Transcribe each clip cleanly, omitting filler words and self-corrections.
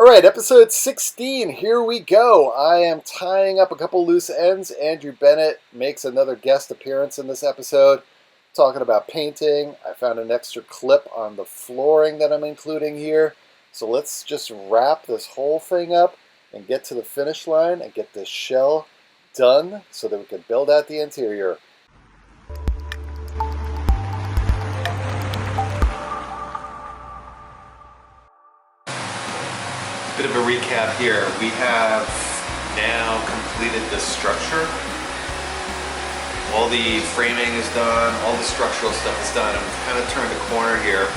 Alright, episode 16, here we go. I am tying up a couple loose ends. Andrew Bennett makes another guest appearance in this episode, talking about painting. I found an extra clip on the flooring that I'm including here. So let's just wrap this whole thing up and get to the finish line and get this shell done so that we can build out the interior. Bit of a recap here. We have now completed the structure. All the framing is done, all the structural stuff is done, and we've kind of turned a corner here.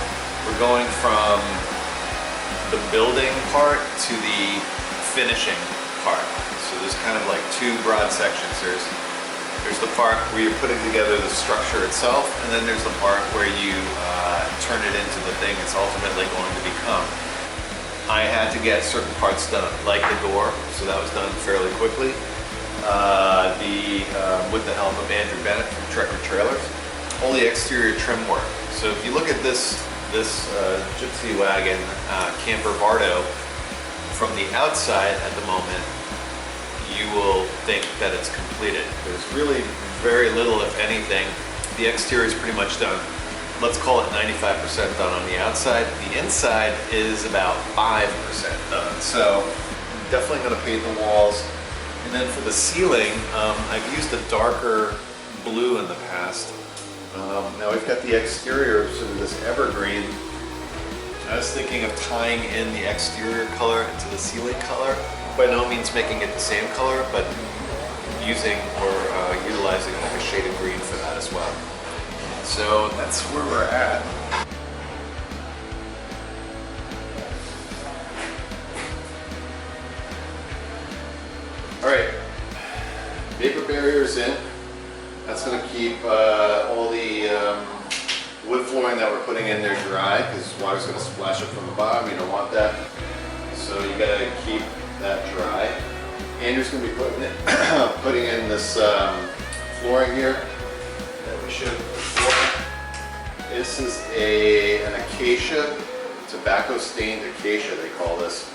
We're going from the building part to the finishing part. So there's kind of like two broad sections. There's the part where you're putting together the structure itself, and then there's the part where you turn it into the thing it's ultimately going to become. I had to get certain parts done, like the door, so that was done fairly quickly. With the help of Andrew Bennett from Trekker Trailers, all the exterior trim work. So if you look at this GYPSY Wagon camper Vardo from the outside at the moment, you will think that it's completed. There's really very little, if anything. The exterior is pretty much done. Let's call it 95% done on the outside. The inside is about 5% done. So I'm definitely going to paint the walls. And then for the ceiling, I've used a darker blue in the past. Now we've got the exterior, sort of this evergreen. I was thinking of tying in the exterior color into the ceiling color. By no means making it the same color, but using or utilizing like a shade of green for that as well. So that's where we're at. All right, vapor barriers in. That's going to keep all the wood flooring that we're putting in there dry, because water's going to splash up from the bottom. You don't want that. So you got to keep that dry. Andrew's going to be putting in this flooring here that we showed before. This is an acacia, tobacco stained acacia they call this.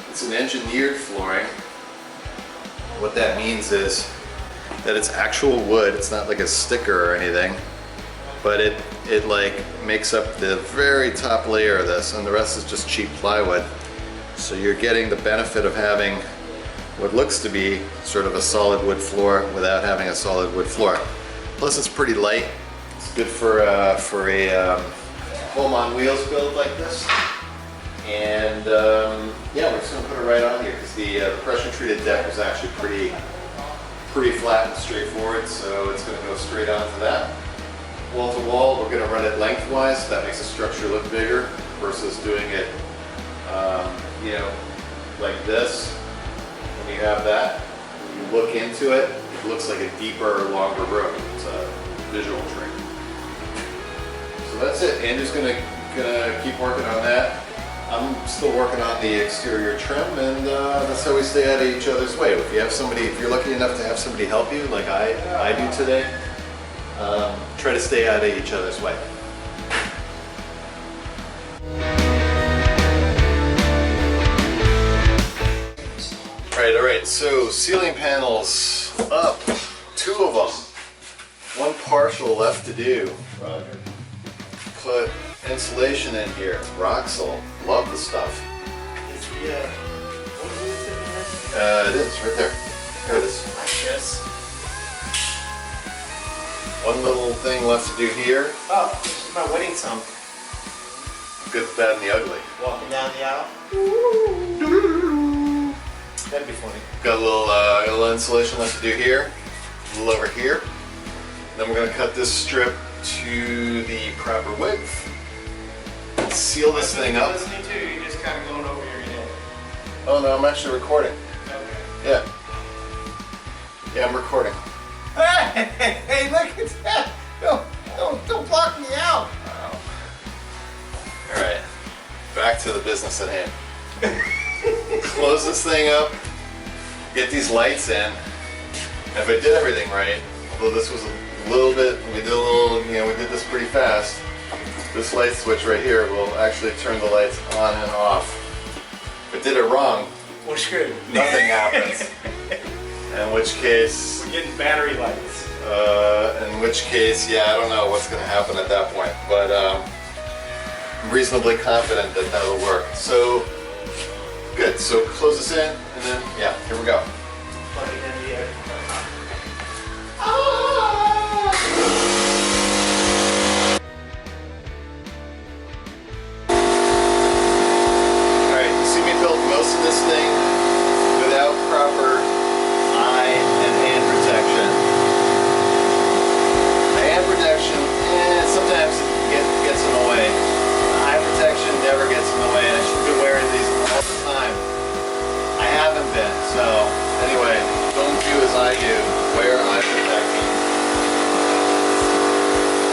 It's an engineered flooring. What that means is that it's actual wood. It's not like a sticker or anything, but it like makes up the very top layer of this, and the rest is just cheap plywood. So you're getting the benefit of having what looks to be sort of a solid wood floor without having a solid wood floor. Plus it's pretty light. It's good for a home on wheels build like this. And yeah, we're just going to put it right on here because the pressure treated deck was actually pretty flat and straightforward, so it's going to go straight onto that. Wall to wall, we're going to run it lengthwise, so that makes the structure look bigger versus doing it you know, like this. When you have that, when you look into it, it looks like a deeper, longer room. It's a visual trick. So that's it. Andrew's gonna keep working on that. I'm still working on the exterior trim, and that's how we stay out of each other's way. If you have somebody, if you're lucky enough to have somebody help you, like I do today, try to stay out of each other's way. All right, so ceiling panels up, 2 of them. One partial left to do. Roger. Put insulation in here. Roxel, love the stuff. It is right there. Here it is. Yes. One little thing left to do here. Oh, this is my wedding song. Good, bad, and the ugly. Walking down the aisle. That'd be funny. Got a little insulation left to do here. A little over here. Then we're going to cut this strip to the proper width. Seal this thing up. Listening to you, just kind of going over your head. Oh no, I'm actually recording. Okay. Yeah, I'm recording. Hey, look at that! Don't block me out. Wow. All right, back to the business at hand. Close this thing up. Get these lights in. If I did everything right, although this was a little bit, we did this pretty fast. This light switch right here will actually turn the lights on and off. If I did it wrong, We're screwed. nothing happens. In which case, We're getting battery lights. yeah, I don't know what's gonna happen at that point, but I'm reasonably confident that that'll work. So, good, so close this in, and then, yeah, here we go. Plug it in the air. Alright, you see me build most of this thing without proper eye and hand protection. The hand protection, sometimes it gets in the way. The eye protection never gets in the way, and I should be wearing these all the time. I haven't been, so anyway, don't do as I do. Wear eye protection.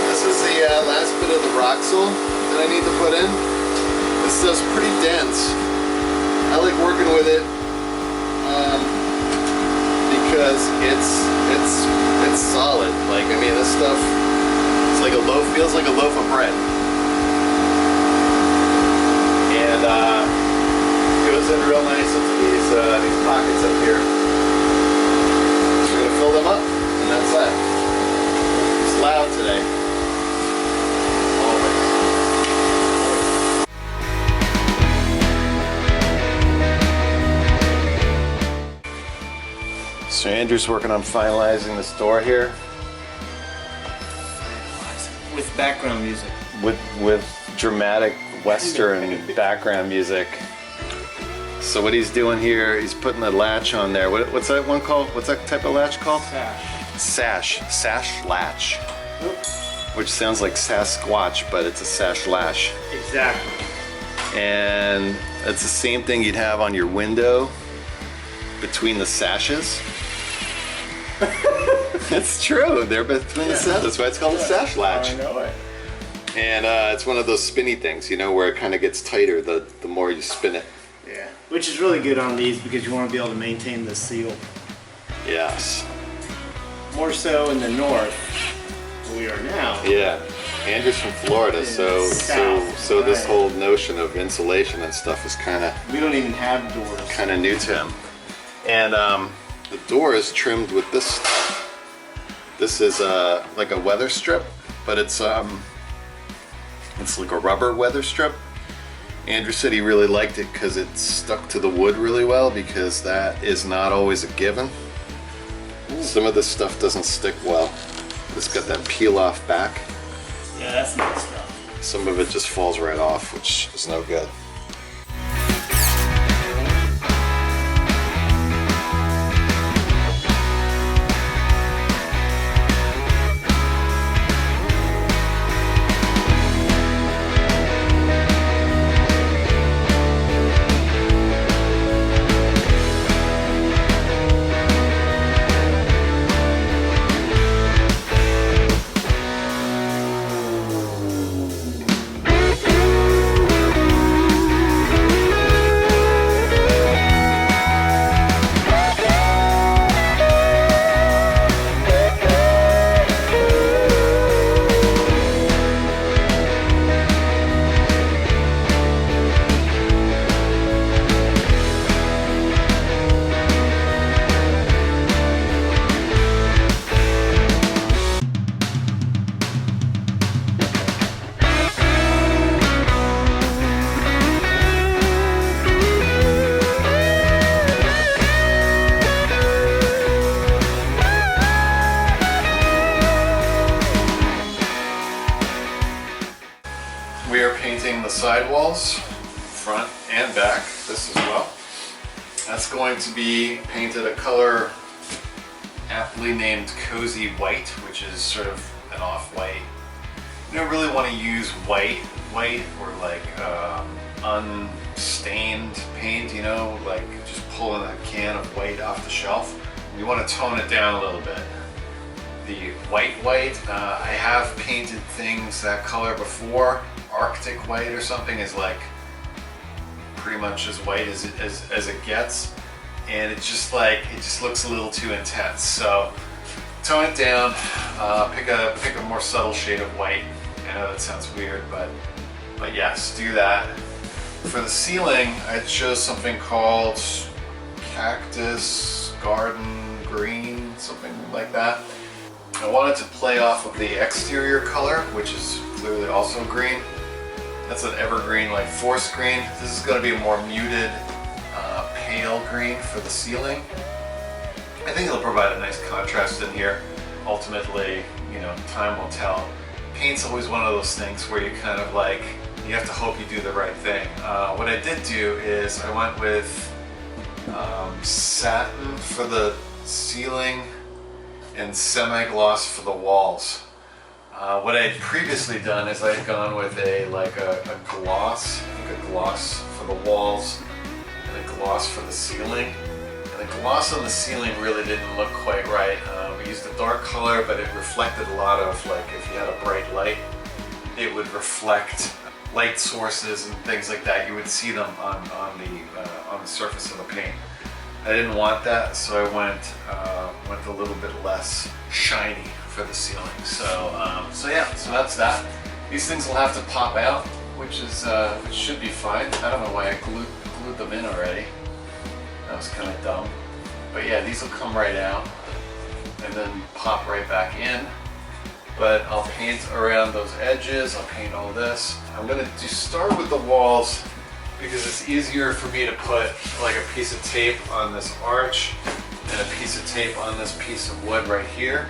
This is the last bit of the Roxel that I need to put in. This stuff's pretty dense. I like working with it because it's solid. Like, I mean, this stuff, it's like a loaf, feels like a loaf of bread. And goes in real nice into these pockets up here. We're gonna fill them up, and that's that. It's loud today. Always. So Andrew's working on finalizing this door here With background music. with dramatic Western background music. So what he's doing here, he's putting a latch on there. What's that one called? What's that type of latch called? Sash latch. Which sounds like Sasquatch, but it's a sash latch. Exactly. And it's the same thing you'd have on your window between the sashes. It's true, they're between the sashes. That's why it's called a sash latch. I know it. And it's one of those spinny things, you know, where it kind of gets tighter the more you spin it. Yeah. Which is really good on these because you want to be able to maintain the seal. Yes. More so in the north, where we are now. Yeah. Andrew's from Florida, In so the south, so this right. whole notion of insulation and stuff is kind of We don't even have doors. new to him. And the door is trimmed with this stuff. This is like a weather strip, but it's like a rubber weather strip. Andrew said he really liked it because it stuck to the wood really well, because that is not always a given. Some of this stuff doesn't stick well. It's got that peel off back. Yeah, that's nice stuff. Some of it just falls right off, which is no good. We are painting the sidewalls, front and back, this as well. That's going to be painted a color aptly named Cozy White, which is sort of an off-white. You don't really want to use white or like unstained paint, you know, like just pulling a can of white off the shelf. You want to tone it down a little bit. The white, I have painted things that color before. Arctic white or something is like pretty much as white as it gets, and it just looks a little too intense. So tone it down, pick a more subtle shade of white. I know that sounds weird, but yes, do that. For the ceiling, I chose something called Cactus Garden Green, something like that. I wanted to play off of the exterior color, which is clearly also green. That's an evergreen, like forest green. This is going to be a more muted, pale green for the ceiling. I think it'll provide a nice contrast in here. Ultimately, you know, time will tell. Paint's always one of those things where you kind of like, you have to hope you do the right thing. What I did do is I went with satin for the ceiling and semi-gloss for the walls. What I had previously done is I had gone with a gloss, I think a gloss for the walls and a gloss for the ceiling. And the gloss on the ceiling really didn't look quite right. We used a dark color, but it reflected a lot of, like, if you had a bright light, it would reflect light sources and things like that. You would see them on the surface of the paint. I didn't want that, so I went a little bit less shiny for the ceiling. So yeah, so that's that. These things will have to pop out, which should be fine. I don't know why I glued them in already. That was kind of dumb. But yeah, these will come right out and then pop right back in. But I'll paint around those edges, I'll paint all this. I'm gonna start with the walls because it's easier for me to put like a piece of tape on this arch and a piece of tape on this piece of wood right here.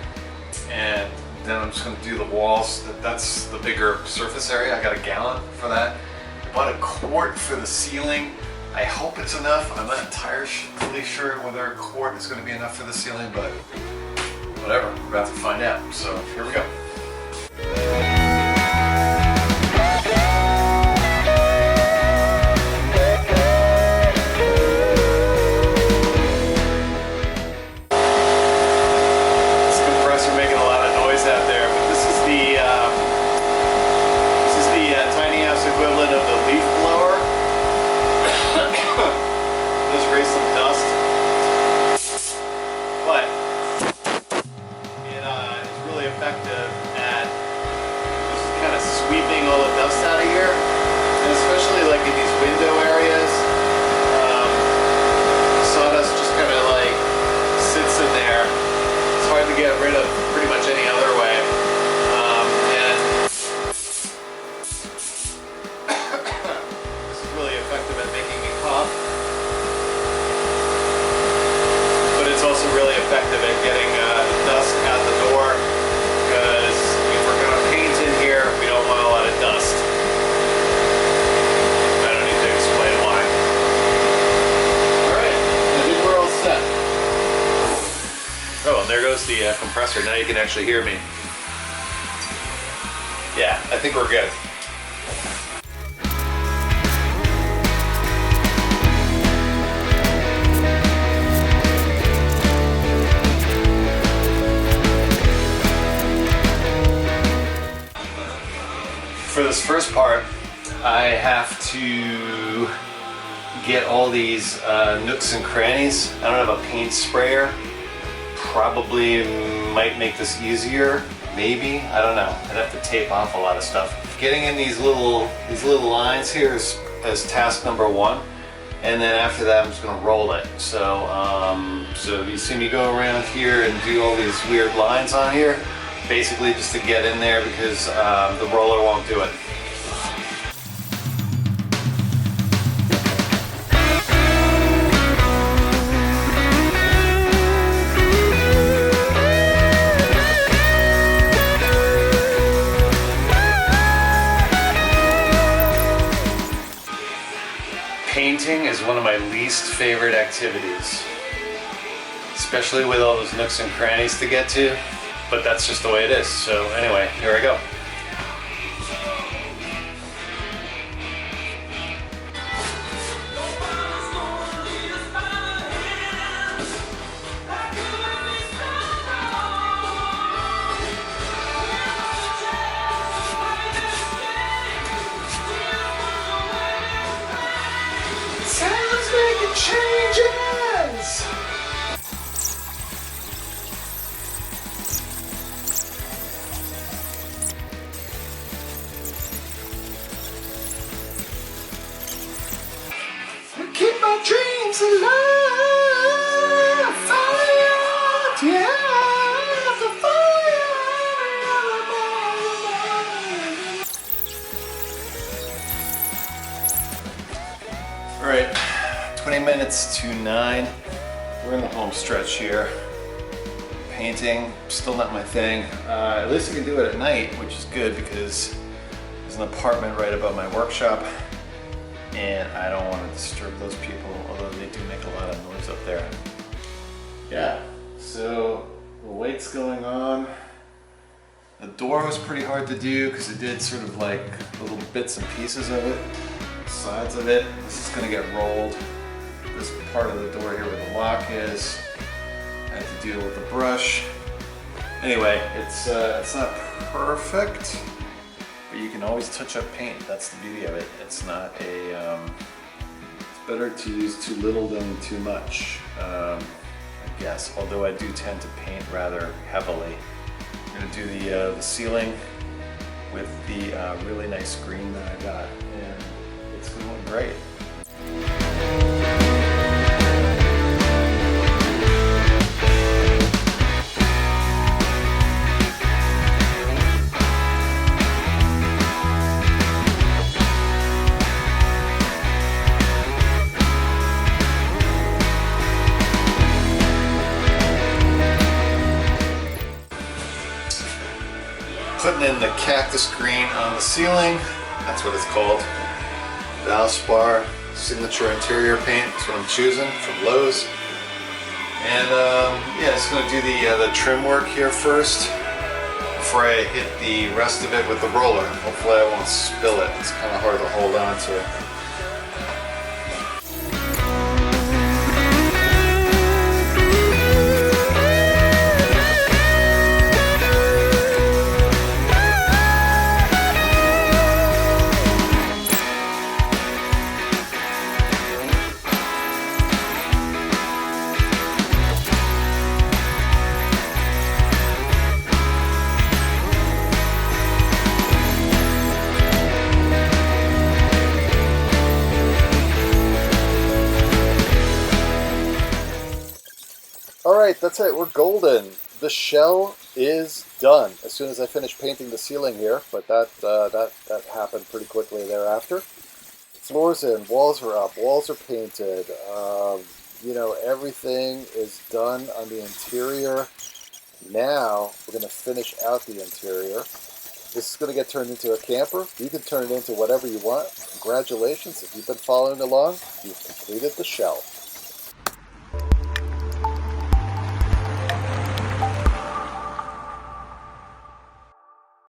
And then I'm just gonna do the walls. That's the bigger surface area. I got a gallon for that. I bought a quart for the ceiling. I hope it's enough. I'm not entirely sure whether a quart is gonna be enough for the ceiling, but whatever, we're about to find out. So here we go. The compressor. Now you can actually hear me. Yeah, I think we're good. For this first part, I have to get all these nooks and crannies. I don't have a paint sprayer. Probably might make this easier, maybe, I don't know. I'd have to tape off a lot of stuff. Getting in these little lines here is task number one, and then after that I'm just gonna roll it. So so you see me go around here and do all these weird lines on here, basically just to get in there because the roller won't do it. Painting is one of my least favorite activities, especially with all those nooks and crannies to get to, but that's just the way it is. So anyway, here I go. Changes! a love fire, yeah, the fire. All right, 20 minutes to 9. We're in the home stretch here. Painting, still not my thing. At least I can do it at night, which is good because there's an apartment right above my workshop and I don't want to disturb those people, although they do make a lot of noise up there. Yeah, so the light's going on. The door was pretty hard to do because it did sort of like little bits and pieces of it, sides of it. This is going to get rolled. This part of the door here where the lock is, I have to deal with the brush. Anyway, it's not perfect, but you can always touch up paint. That's the beauty of it. It's not a, it's better to use too little than too much, I guess. Although I do tend to paint rather heavily. I'm gonna do the ceiling with the really nice green that I got, and it's going great. Putting in the cactus green on the ceiling, that's what it's called. Valspar Signature Interior Paint, that's what I'm choosing from Lowe's. And yeah, just gonna do the trim work here first before I hit the rest of it with the roller. Hopefully I won't spill it, it's kind of hard to hold on to it. Alright, that's it. We're golden. The shell is done as soon as I finish painting the ceiling here, but that happened pretty quickly thereafter. Floor's in, walls are up, walls are painted. You know, everything is done on the interior. Now we're going to finish out the interior. This is going to get turned into a camper. You can turn it into whatever you want. Congratulations. If you've been following along, you've completed the shell.